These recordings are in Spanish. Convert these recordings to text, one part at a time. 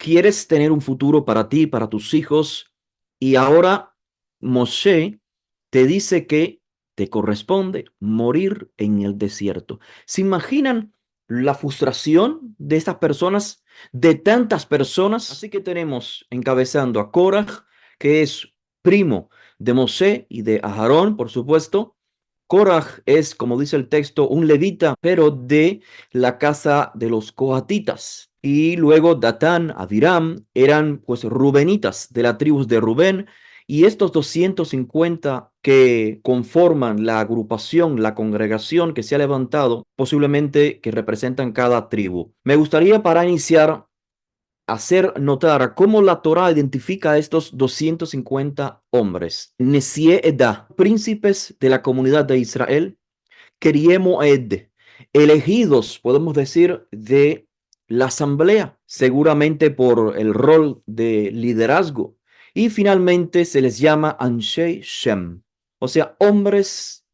quieres tener un futuro para ti, para tus hijos, y ahora Moshe te dice que te corresponde morir en el desierto. ¿Se imaginan la frustración de estas personas, de tantas personas? Así que tenemos encabezando a Korah, que es primo de Moshe y de Aarón, por supuesto. Korah es, como dice el texto, un levita, pero de la casa de los coatitas. Y luego Datán, Abiram eran pues rubenitas de la tribu de Rubén. Y estos 250 que conforman la agrupación, la congregación que se ha levantado, posiblemente que representan cada tribu. Me gustaría para iniciar hacer notar cómo la Torá identifica a estos 250 hombres. Nesie Edá, príncipes de la comunidad de Israel, Keriemoed, elegidos, podemos decir, de la asamblea, seguramente por el rol de liderazgo. Y finalmente se les llama Anshei Shem, o sea, hombres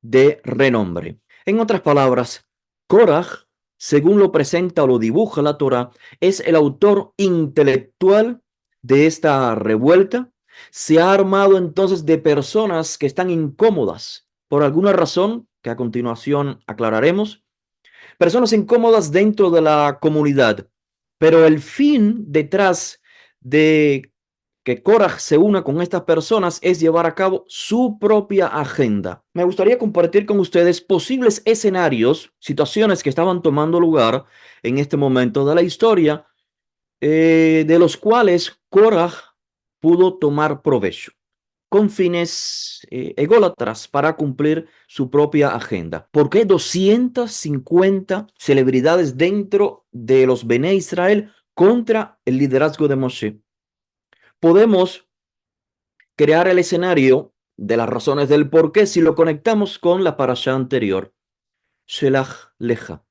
de renombre. En otras palabras, Korah, según lo presenta o lo dibuja la Torah, es el autor intelectual de esta revuelta. Se ha armado entonces de personas que están incómodas por alguna razón que a continuación aclararemos, personas incómodas dentro de la comunidad, pero el fin detrás de que Korah se una con estas personas es llevar a cabo su propia agenda. Me gustaría compartir con ustedes posibles escenarios, situaciones que estaban tomando lugar en este momento de la historia, de los cuales Korah pudo tomar provecho con fines ególatras para cumplir su propia agenda. ¿Por qué 250 celebridades dentro de los Bene Israel contra el liderazgo de Moshe? Podemos crear el escenario de las razones del por qué si lo conectamos con la parasha anterior, Shelach Leja,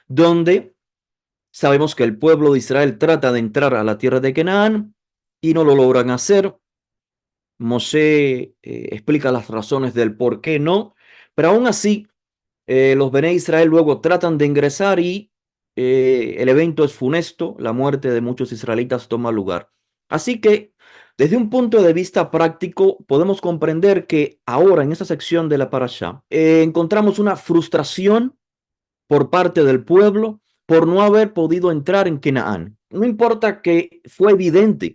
donde sabemos que el pueblo de Israel trata de entrar a la tierra de Canaán y no lo logran hacer. Moshe explica las razones del por qué no, pero aún así los Bene Israel luego tratan de ingresar y el evento es funesto, la muerte de muchos israelitas toma lugar. Así que desde un punto de vista práctico podemos comprender que ahora en esta sección de la parasha encontramos una frustración por parte del pueblo por no haber podido entrar en Canaán. No importa que fue evidente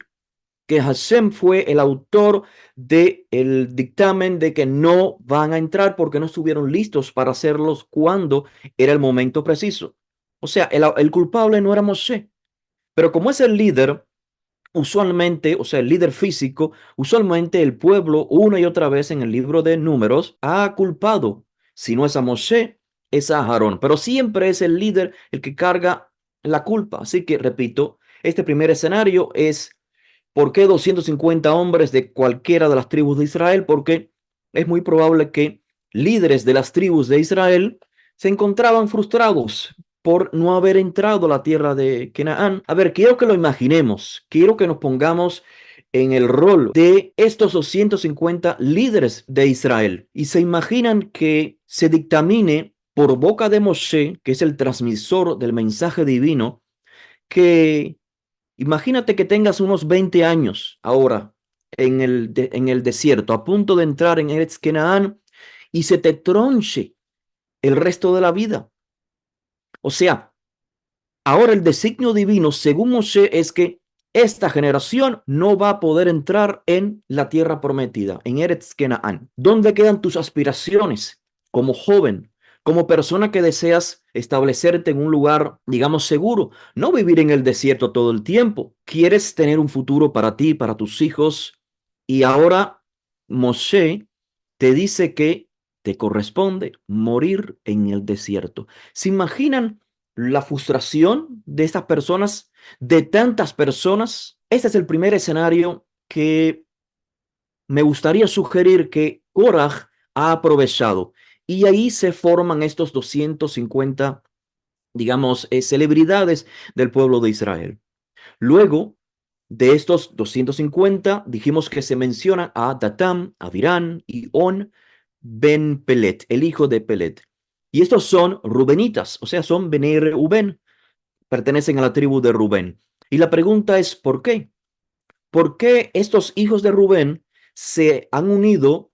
que Hashem fue el autor del dictamen de que no van a entrar porque no estuvieron listos para hacerlos cuando era el momento preciso. O sea, el culpable no era Moshe, pero como es el líder, usualmente, o sea, el líder físico, usualmente el pueblo una y otra vez en el libro de Números ha culpado, si no es a Moshe, es a Aarón, pero siempre es el líder el que carga la culpa. Así que, repito, este primer escenario es ¿por qué 250 hombres de cualquiera de las tribus de Israel? Porque es muy probable que líderes de las tribus de Israel se encontraban frustrados por no haber entrado a la tierra de Canaán. A ver, quiero que lo imaginemos, quiero que nos pongamos en el rol de estos 250 líderes de Israel y se imaginan que se dictamine por boca de Moshe, que es el transmisor del mensaje divino, que imagínate que tengas unos 20 años ahora en el desierto, a punto de entrar en Eretz Kenaán y se te tronche el resto de la vida. O sea, ahora el designio divino, según Moshe, es que esta generación no va a poder entrar en la tierra prometida, en Eretz Kenaán. ¿Dónde quedan tus aspiraciones como joven, como persona que deseas establecerte en un lugar, digamos, seguro? No vivir en el desierto todo el tiempo. Quieres tener un futuro para ti, para tus hijos. Y ahora Moshe te dice que te corresponde morir en el desierto. ¿Se imaginan la frustración de estas personas, de tantas personas? Este es el primer escenario que me gustaría sugerir que Korah ha aprovechado. Y ahí se forman estos 250, digamos, celebridades del pueblo de Israel. Luego de estos 250, dijimos que se menciona a Datam, Avirán y On Ben Pelet, el hijo de Pelet. Y estos son rubenitas, o sea, son Bene Reuben, pertenecen a la tribu de Rubén. Y la pregunta es, ¿por qué? ¿Por qué estos hijos de Rubén se han unido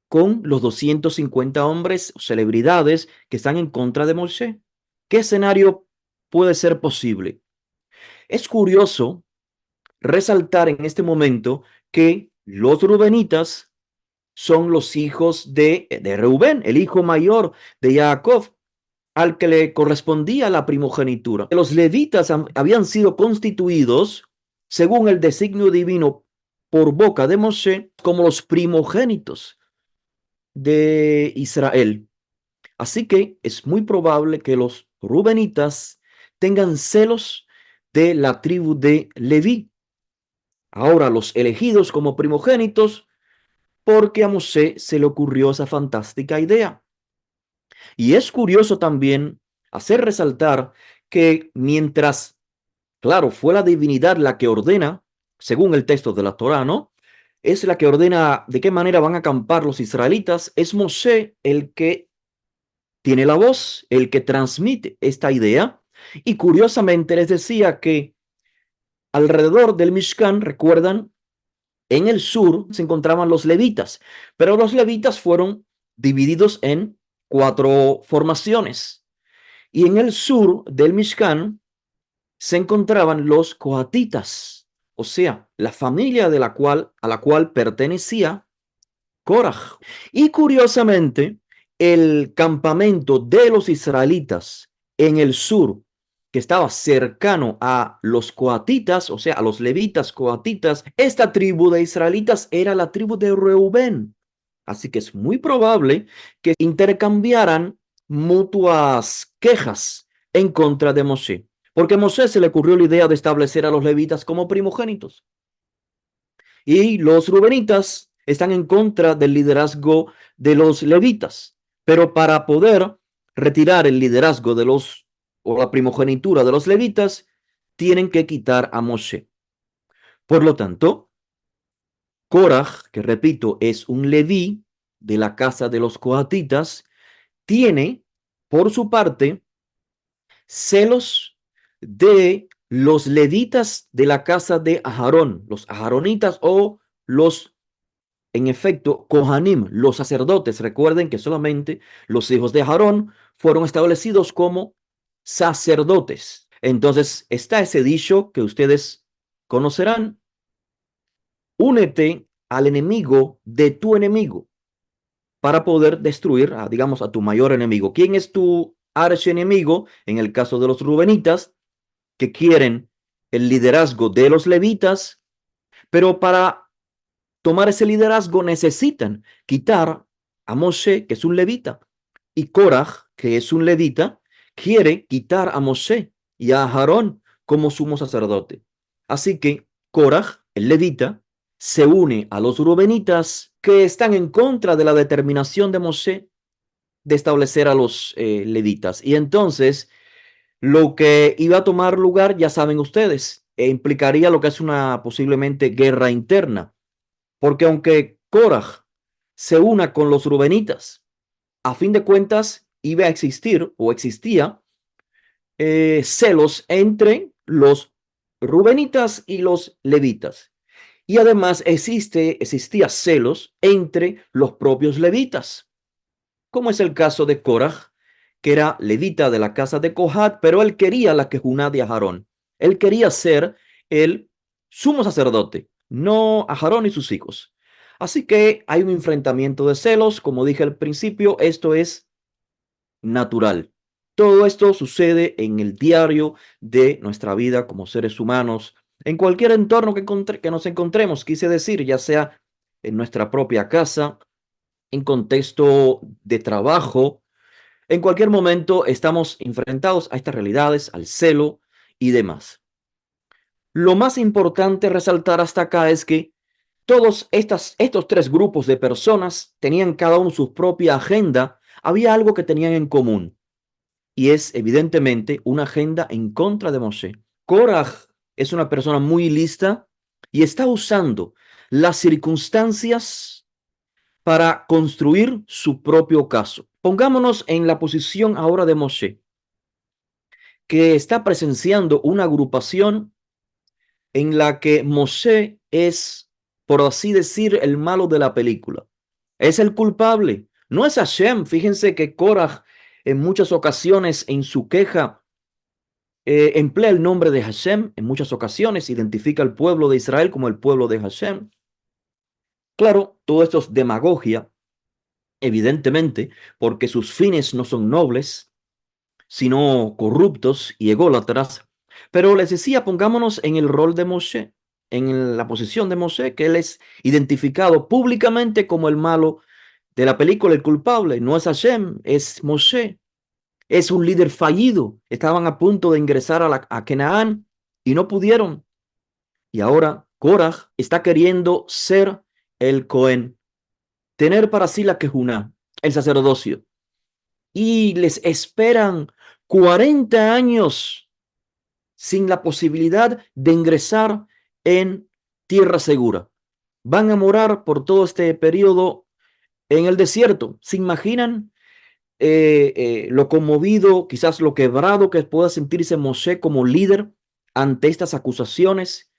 con los 250 hombres, celebridades que están en contra de Moshe? ¿Qué escenario puede ser posible? Es curioso resaltar en este momento que los rubenitas son los hijos de Rubén, el hijo mayor de Jacob, al que le correspondía la primogenitura. Los levitas habían sido constituidos, según el designio divino por boca de Moshe, como los primogénitos de Israel. Así que es muy probable que los rubenitas tengan celos de la tribu de Leví. Ahora los elegidos como primogénitos porque a Mosé se le ocurrió esa fantástica idea. Y es curioso también hacer resaltar que mientras, claro, fue la divinidad la que ordena, según el texto de la Torá, ¿no? Es la que ordena de qué manera van a acampar los israelitas. Es Mosé el que tiene la voz, el que transmite esta idea. Y curiosamente les decía que alrededor del Mishkan, recuerdan, en el sur se encontraban los levitas, pero los levitas fueron divididos en 4 formaciones. Y en el sur del Mishkan se encontraban los coatitas, o sea, la familia a la cual pertenecía Korah. Y curiosamente, el campamento de los israelitas en el sur, que estaba cercano a los coatitas, o sea, a los levitas coatitas, esta tribu de israelitas era la tribu de Reubén. Así que es muy probable que intercambiaran mutuas quejas en contra de Mosé, porque a Mosé se le ocurrió la idea de establecer a los levitas como primogénitos. Y los rubenitas están en contra del liderazgo de los levitas. Pero para poder retirar el liderazgo de los o la primogenitura de los levitas, tienen que quitar a Moshe. Por lo tanto, Korah, que repito, es un leví de la casa de los coatitas, tiene por su parte celos de los levitas de la casa de Aarón, los aaronitas o los, en efecto, Kohanim, los sacerdotes. Recuerden que solamente los hijos de Aarón fueron establecidos como sacerdotes. Entonces está ese dicho que ustedes conocerán: únete al enemigo de tu enemigo para poder destruir, digamos, a tu mayor enemigo. ¿Quién es tu archienemigo? En el caso de los rubenitas, que quieren el liderazgo de los levitas, pero para tomar ese liderazgo necesitan quitar a Moshe, que es un levita, y Korah, que es un levita, quiere quitar a Moshe y a Aarón como sumo sacerdote. Así que Korah, el levita, se une a los rubenitas que están en contra de la determinación de Moshe de establecer a los levitas. Y entonces lo que iba a tomar lugar, ya saben ustedes, implicaría lo que es una posiblemente guerra interna, porque aunque Korah se una con los rubenitas, a fin de cuentas iba a existir o existía celos entre los rubenitas y los levitas. Y además existía celos entre los propios levitas, como es el caso de Korah, que era levita de la casa de Kohat, pero él quería la quejuna de Aarón. Él quería ser el sumo sacerdote, no a Aarón y sus hijos. Así que hay un enfrentamiento de celos, como dije al principio, esto es natural. Todo esto sucede en el diario de nuestra vida como seres humanos, en cualquier entorno que nos encontremos, quise decir, ya sea en nuestra propia casa, en contexto de trabajo, en cualquier momento estamos enfrentados a estas realidades, al celo y demás. Lo más importante resaltar hasta acá es que estos 3 grupos de personas tenían cada uno su propia agenda. Había algo que tenían en común y es evidentemente una agenda en contra de Moshe. Korah es una persona muy lista y está usando las circunstancias para construir su propio caso. Pongámonos en la posición ahora de Moshe, que está presenciando una agrupación en la que Moshe es, por así decir, el malo de la película. Es el culpable. No es Hashem. Fíjense que Korah en muchas ocasiones en su queja emplea el nombre de Hashem. En muchas ocasiones identifica al pueblo de Israel como el pueblo de Hashem. Claro, todo esto es demagogia, evidentemente, porque sus fines no son nobles, sino corruptos y ególatras. Pero les decía, pongámonos en el rol de Moshe, en la posición de Moshe, que él es identificado públicamente como el malo de la película, el culpable. No es Hashem, es Moshe. Es un líder fallido. Estaban a punto de ingresar a Canaán y no pudieron. Y ahora Korah está queriendo ser el Cohen, tener para sí la Kejuná, el sacerdocio. Y les esperan 40 años sin la posibilidad de ingresar en tierra segura. Van a morar por todo este periodo en el desierto. ¿Se imaginan lo conmovido, quizás lo quebrado que pueda sentirse Moshe como líder ante estas acusaciones?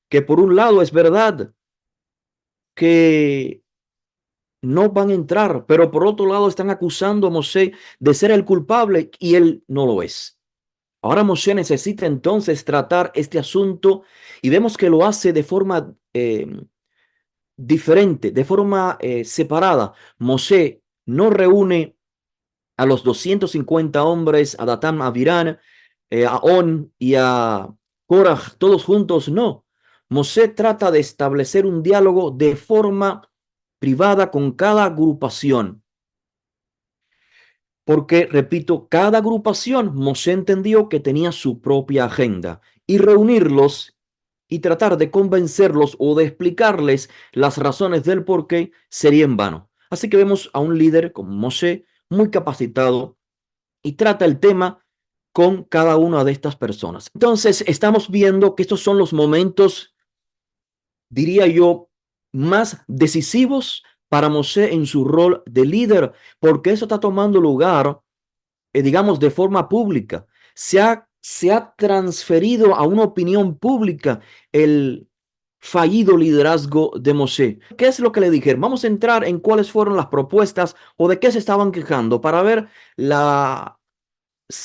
Que por un lado es verdad que no van a entrar, pero por otro lado están acusando a Moshe de ser el culpable y él no lo es. Ahora Moshe necesita entonces tratar este asunto y vemos que lo hace de forma diferente, de forma separada. Moshe no reúne a los 250 hombres, a Datán, a Abiram, a On y a Korah, todos juntos, no. Moshe trata de establecer un diálogo de forma privada con cada agrupación. Porque, repito, cada agrupación, Moshe entendió que tenía su propia agenda y reunirlos y tratar de convencerlos o de explicarles las razones del por qué sería en vano. Así que vemos a un líder como Moshe muy capacitado y trata el tema con cada una de estas personas. Entonces, estamos viendo que estos son los momentos, diría yo, más decisivos para Moshe en su rol de líder, porque eso está tomando lugar, digamos, de forma pública. Se ha transferido a una opinión pública el fallido liderazgo de Moshe. ¿Qué es lo que le dijeron? Vamos a entrar en cuáles fueron las propuestas o de qué se estaban quejando para ver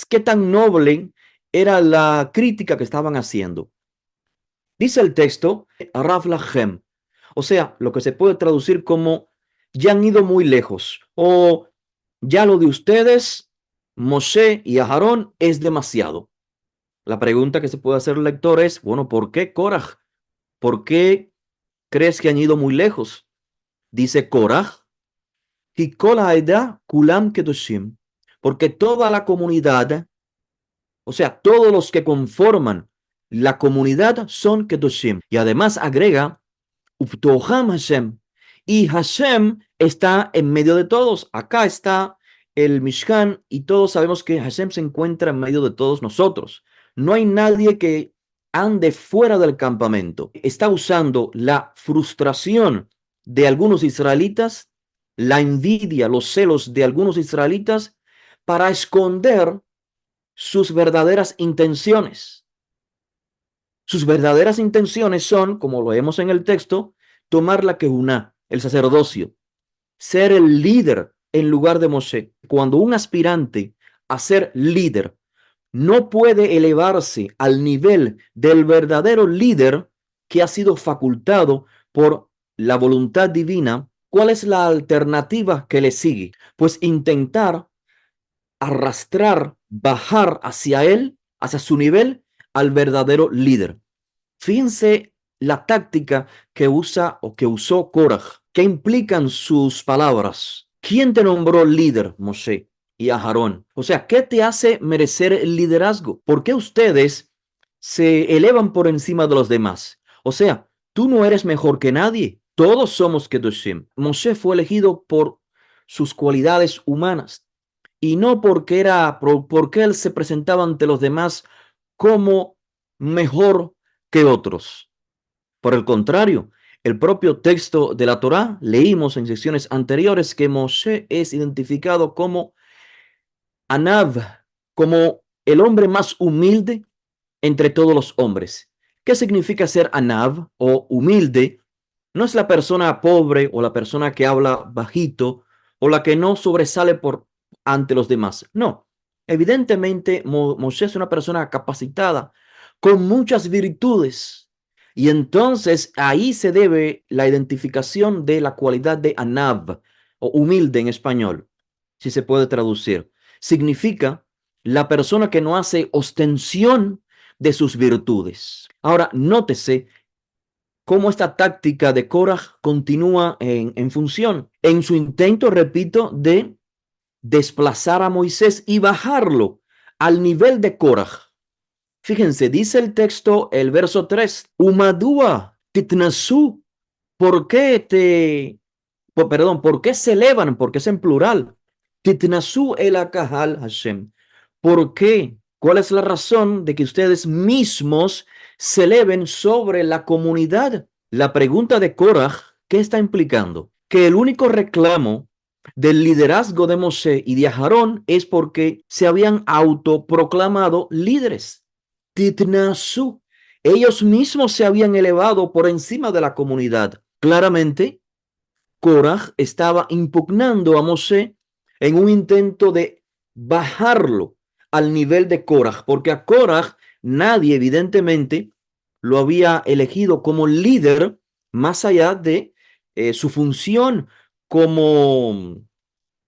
qué tan noble era la crítica que estaban haciendo. Dice el texto, Rav Lachem, o sea, lo que se puede traducir como ya han ido muy lejos o ya lo de ustedes, Moshe y Aarón, es demasiado. La pregunta que se puede hacer el lector es, bueno, ¿por qué Korah? ¿Por qué crees que han ido muy lejos? Dice Korah, kulam kedoshim, porque toda la comunidad, o sea, todos los que conforman la comunidad son kedoshim. Y además agrega, Uptoham Hashem. Y Hashem está en medio de todos. Acá está el Mishkan y todos sabemos que Hashem se encuentra en medio de todos nosotros. No hay nadie que ande fuera del campamento. Está usando la frustración de algunos israelitas, la envidia, los celos de algunos israelitas para esconder sus verdaderas intenciones. Sus verdaderas intenciones son, como lo vemos en el texto, tomar la Kehuná, el sacerdocio, ser el líder en lugar de Moshe. Cuando un aspirante a ser líder no puede elevarse al nivel del verdadero líder que ha sido facultado por la voluntad divina, ¿cuál es la alternativa que le sigue? Pues intentar arrastrar, bajar hacia él, hacia su nivel, al verdadero líder. Fíjense la táctica que usa o que usó Korah. ¿Qué implican sus palabras? ¿Quién te nombró líder, Moshe y Aarón? O sea, ¿qué te hace merecer el liderazgo? ¿Por qué ustedes se elevan por encima de los demás? O sea, tú no eres mejor que nadie. Todos somos Kedoshim. Moshe fue elegido por sus cualidades humanas y no porque él se presentaba ante los demás como mejor que otros. Por el contrario, el propio texto de la Torá, leímos en secciones anteriores que Moshe es identificado como Anav, como el hombre más humilde entre todos los hombres. ¿Qué significa ser anab o humilde? No es la persona pobre o la persona que habla bajito o la que no sobresale por ante los demás. No, evidentemente Moshe es una persona capacitada con muchas virtudes. Y entonces ahí se debe la identificación de la cualidad de anab o humilde en español, si se puede traducir. Significa la persona que no hace ostensión de sus virtudes. Ahora, nótese cómo esta táctica de Korah continúa en función. En su intento, repito, de desplazar a Moisés y bajarlo al nivel de Korah. Fíjense, dice el texto, el verso 3, Umadúa titnasu, ¿por qué ¿por qué se elevan? Porque es en plural. Titnasu el akahal Hashem. ¿Por qué? ¿Cuál es la razón de que ustedes mismos se eleven sobre la comunidad? La pregunta de Korah, ¿qué está implicando? Que el único reclamo del liderazgo de Moshe y de Aarón es porque se habían autoproclamado líderes. Titnasu. Ellos mismos se habían elevado por encima de la comunidad. Claramente, Korah estaba impugnando a Moshe en un intento de bajarlo al nivel de Korah, porque a Korah nadie evidentemente lo había elegido como líder más allá de su función como,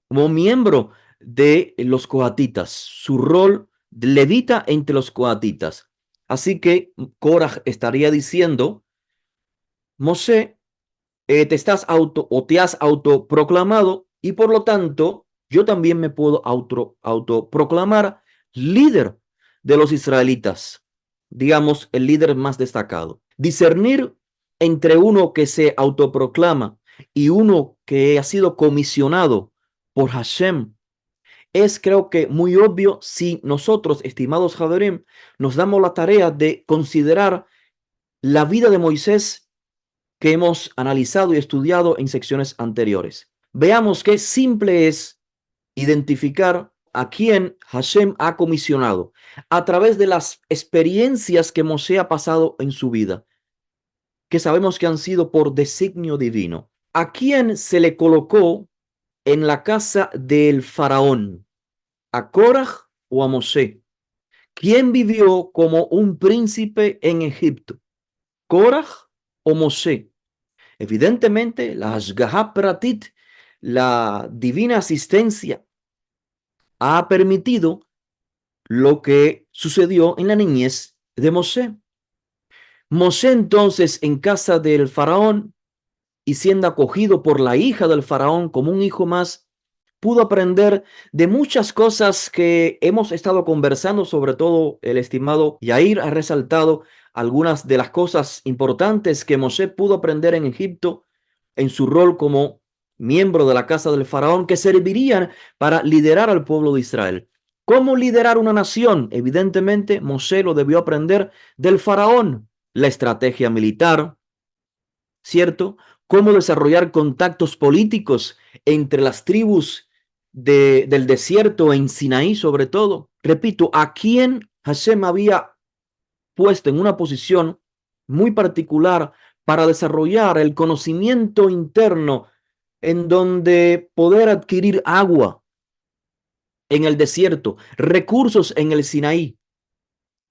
como miembro de los coatitas, su rol de levita entre los coatitas. Así que Korah estaría diciendo, Moshe, te estás te has autoproclamado y por lo tanto yo también me puedo autoproclamar líder de los israelitas, digamos el líder más destacado. Discernir entre uno que se autoproclama y uno que ha sido comisionado por Hashem es, creo que, muy obvio si nosotros, estimados Haverim, nos damos la tarea de considerar la vida de Moisés que hemos analizado y estudiado en secciones anteriores. Veamos qué simple es identificar a quién Hashem ha comisionado a través de las experiencias que Moshe ha pasado en su vida, que sabemos que han sido por designio divino. ¿A quién se le colocó en la casa del faraón? ¿A Korah o a Moshe? ¿Quién vivió como un príncipe en Egipto? ¿Korah o Moshe? Evidentemente, la Hashgaha Pratit, la divina asistencia, ha permitido lo que sucedió en la niñez de Moshe. Moshe entonces en casa del faraón y siendo acogido por la hija del faraón como un hijo más, pudo aprender de muchas cosas que hemos estado conversando, sobre todo el estimado Yair ha resaltado algunas de las cosas importantes que Moshe pudo aprender en Egipto en su rol como miembro de la casa del faraón que servirían para liderar al pueblo de Israel. ¿Cómo liderar una nación? Evidentemente, Moshe lo debió aprender del faraón, la estrategia militar, ¿cierto? Cómo desarrollar contactos políticos entre las tribus del desierto en Sinaí, sobre todo. Repito, a quien Hashem había puesto en una posición muy particular para desarrollar el conocimiento interno en donde poder adquirir agua en el desierto, recursos en el Sinaí,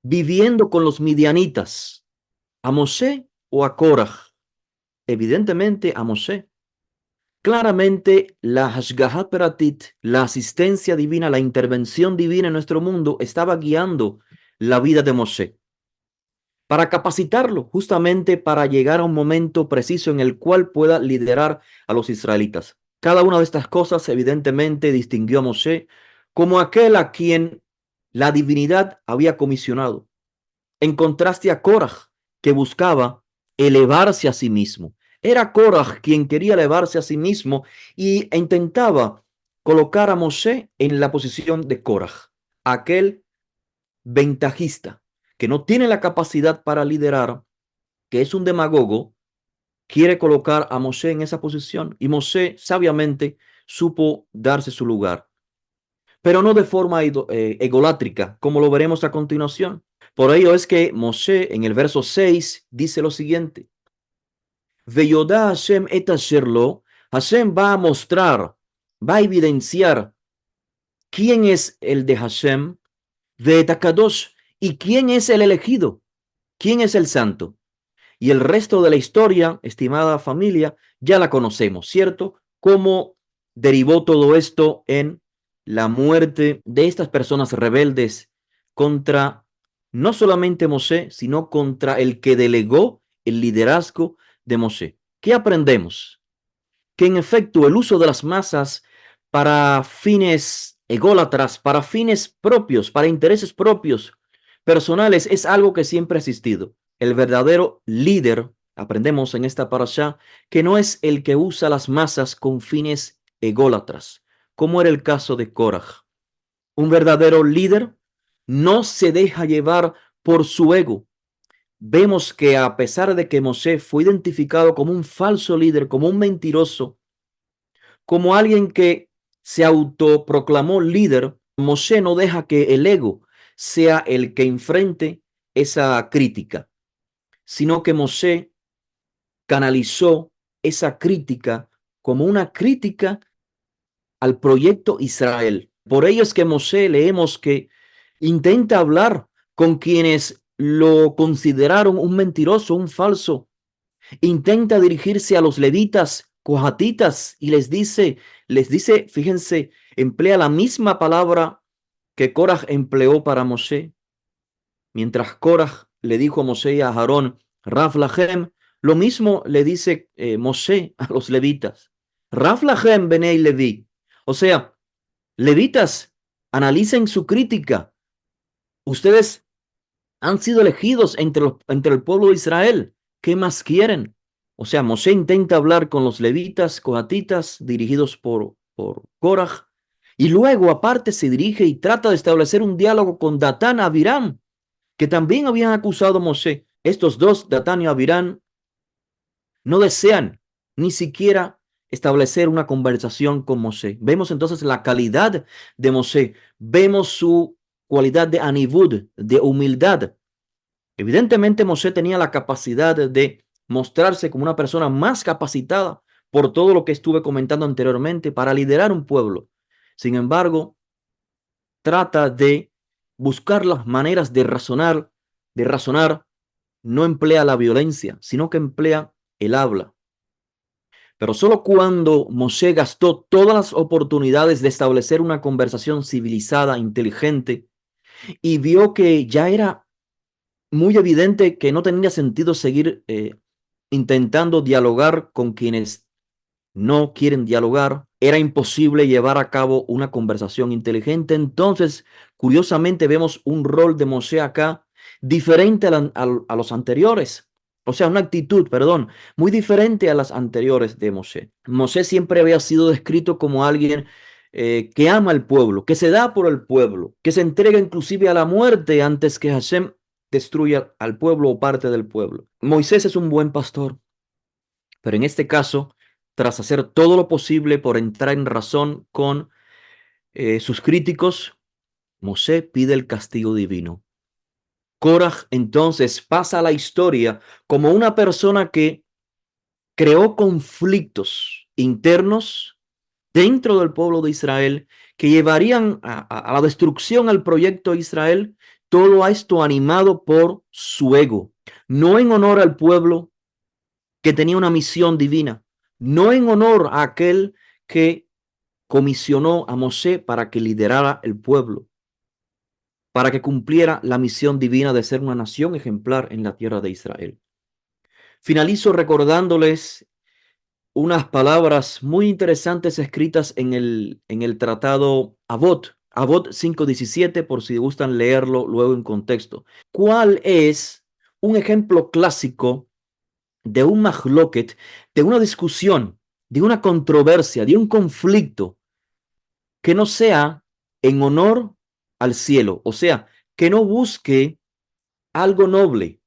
viviendo con los midianitas, a Moshe o a Korah. Evidentemente a Moshe. Claramente la Hashgaha Peratit, la asistencia divina, la intervención divina en nuestro mundo estaba guiando la vida de Moshe para capacitarlo justamente para llegar a un momento preciso en el cual pueda liderar a los israelitas. Cada una de estas cosas evidentemente distinguió a Moshe como aquel a quien la divinidad había comisionado, en contraste a Korah, que buscaba elevarse a sí mismo. Era Korah quien quería elevarse a sí mismo e intentaba colocar a Moshe en la posición de Korah, aquel ventajista que no tiene la capacidad para liderar, que es un demagogo, quiere colocar a Moshe en esa posición y Moshe sabiamente supo darse su lugar, pero no de forma egolátrica, como lo veremos a continuación. Por ello es que Moshe en el verso 6 dice lo siguiente: Veyodá Hashem et asher lo, Hashem va a mostrar, va a evidenciar quién es el de Hashem, de Takadosh, y quién es el elegido, quién es el santo. Y el resto de la historia, estimada familia, ya la conocemos, ¿cierto? Cómo derivó todo esto en la muerte de estas personas rebeldes contra no solamente Moshe, sino contra el que delegó el liderazgo de Moshe. ¿Qué aprendemos? Que en efecto el uso de las masas para fines ególatras, para fines propios, para intereses propios, personales, es algo que siempre ha existido. El verdadero líder, aprendemos en esta parashá, que no es el que usa las masas con fines ególatras, como era el caso de Korah. Un verdadero líder no se deja llevar por su ego. Vemos que a pesar de que Moshe fue identificado como un falso líder, como un mentiroso, como alguien que se autoproclamó líder, Moshe no deja que el ego sea el que enfrente esa crítica, sino que Moshe canalizó esa crítica como una crítica al proyecto Israel. Por ello es que Moshe leemos que intenta hablar con quienes lo consideraron un mentiroso, un falso. Intenta dirigirse a los levitas, cohatitas, y les dice, fíjense, emplea la misma palabra que Korah empleó para Moshe. Mientras Korah le dijo a Moshe y a Aarón, Raf Lachem, lo mismo le dice Moshe a los levitas. Raf Lachem Benei Levi. O sea, levitas, analicen su crítica. Ustedes han sido elegidos entre el pueblo de Israel. ¿Qué más quieren? O sea, Moshe intenta hablar con los levitas, cohatitas, dirigidos por Korah, y luego aparte se dirige y trata de establecer un diálogo con Datán y Abiram, que también habían acusado a Moshe. Estos dos, Datán y Abiram, no desean ni siquiera establecer una conversación con Moshe. Vemos entonces la calidad de Moshe, vemos su cualidad de anivud, de humildad. Evidentemente Moshe tenía la capacidad de mostrarse como una persona más capacitada por todo lo que estuve comentando anteriormente para liderar un pueblo. Sin embargo, trata de buscar las maneras de razonar, no emplea la violencia, sino que emplea el habla. Pero solo cuando Moshe gastó todas las oportunidades de establecer una conversación civilizada, inteligente, y vio que ya era muy evidente que no tenía sentido seguir intentando dialogar con quienes no quieren dialogar. Era imposible llevar a cabo una conversación inteligente. Entonces, curiosamente, vemos un rol de Moshe acá diferente a los anteriores. O sea, una actitud, perdón, muy diferente a las anteriores de Moshe. Moshe siempre había sido descrito como alguien que ama al pueblo, que se da por el pueblo, que se entrega inclusive a la muerte antes que Hashem destruya al pueblo o parte del pueblo. Moisés es un buen pastor, pero en este caso, tras hacer todo lo posible por entrar en razón con sus críticos, Moshe pide el castigo divino. Korah entonces pasa a la historia como una persona que creó conflictos internos dentro del pueblo de Israel que llevarían a la destrucción al proyecto de Israel. Todo esto animado por su ego, no en honor al pueblo que tenía una misión divina, no en honor a aquel que comisionó a Moshe para que liderara el pueblo, para que cumpliera la misión divina de ser una nación ejemplar en la tierra de Israel. Finalizo recordándoles unas palabras muy interesantes escritas en el tratado Avot 5:17, por si gustan leerlo luego en contexto. ¿Cuál es un ejemplo clásico de un mahloket, de una discusión, de una controversia, de un conflicto que no sea en honor al cielo? O sea, que no busque algo noble.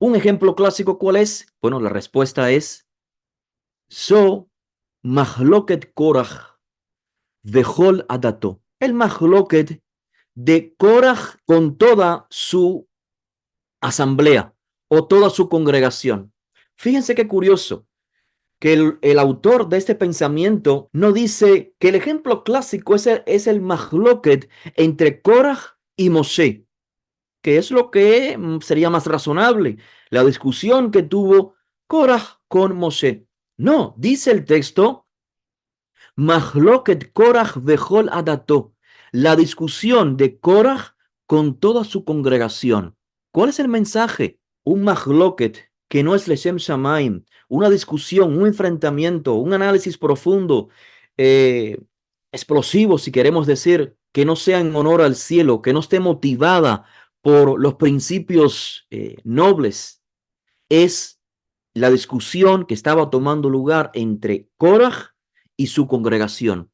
Un ejemplo clásico, ¿cuál es? Bueno, la respuesta es So Mahloket Korah Vejol Adato. El Mahloket de Korah con toda su asamblea o toda su congregación. Fíjense qué curioso que el autor de este pensamiento no dice que el ejemplo clásico es el mahloket entre Korah y Moshe, que es lo que sería más razonable, la discusión que tuvo Korah con Moshe. No, dice el texto, mahloket Korah vejol adato, la discusión de Korah con toda su congregación. ¿Cuál es el mensaje? Un mahloket que no es leshem shamaim, una discusión, un enfrentamiento, un análisis profundo, eh, explosivo, si queremos decir, que no sea en honor al cielo, que no esté motivada por los principios nobles, es la discusión que estaba tomando lugar entre Korah y su congregación.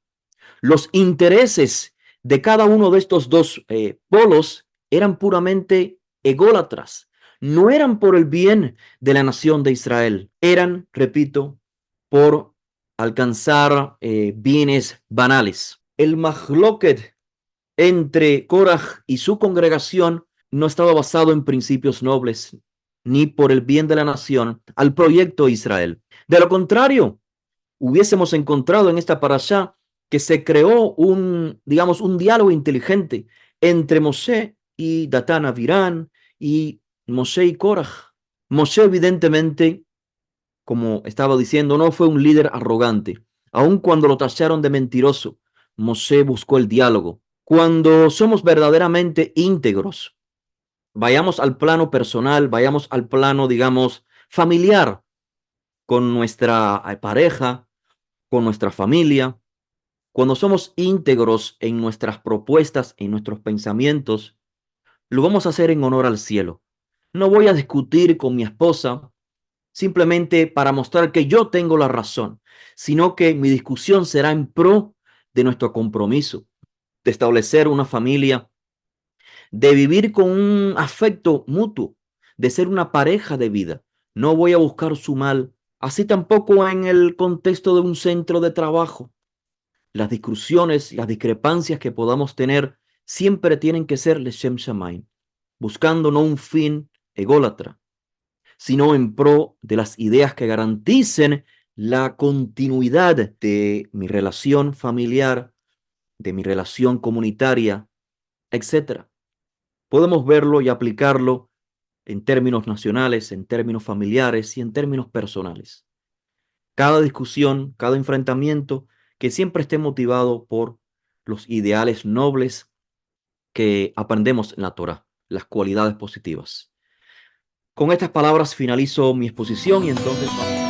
Los intereses de cada uno de estos dos polos eran puramente ególatras. No eran por el bien de la nación de Israel. Eran, repito, por alcanzar bienes banales. El mahloket entre Korah y su congregación no estaba basado en principios nobles, ni por el bien de la nación al proyecto Israel. De lo contrario, hubiésemos encontrado en esta parashá que se creó digamos, un diálogo inteligente entre Moshe y Datán Avirán y Moshe y Korah. Moshe, evidentemente, como estaba diciendo, no fue un líder arrogante. Aun cuando lo tacharon de mentiroso, Moshe buscó el diálogo. Cuando somos verdaderamente íntegros, vayamos al plano personal, vayamos al plano, digamos, familiar, con nuestra pareja, con nuestra familia, cuando somos íntegros en nuestras propuestas, en nuestros pensamientos, lo vamos a hacer en honor al cielo. No voy a discutir con mi esposa simplemente para mostrar que yo tengo la razón, sino que mi discusión será en pro de nuestro compromiso, de establecer una familia, de vivir con un afecto mutuo, de ser una pareja de vida. No voy a buscar su mal, así tampoco en el contexto de un centro de trabajo. Las discusiones, las discrepancias que podamos tener siempre tienen que ser leshem shamaim, buscando no un fin ególatra, sino en pro de las ideas que garanticen la continuidad de mi relación familiar, de mi relación comunitaria, etcétera. Podemos verlo y aplicarlo en términos nacionales, en términos familiares y en términos personales. Cada discusión, cada enfrentamiento que siempre esté motivado por los ideales nobles que aprendemos en la Torah, las cualidades positivas. Con estas palabras finalizo mi exposición y entonces vamos.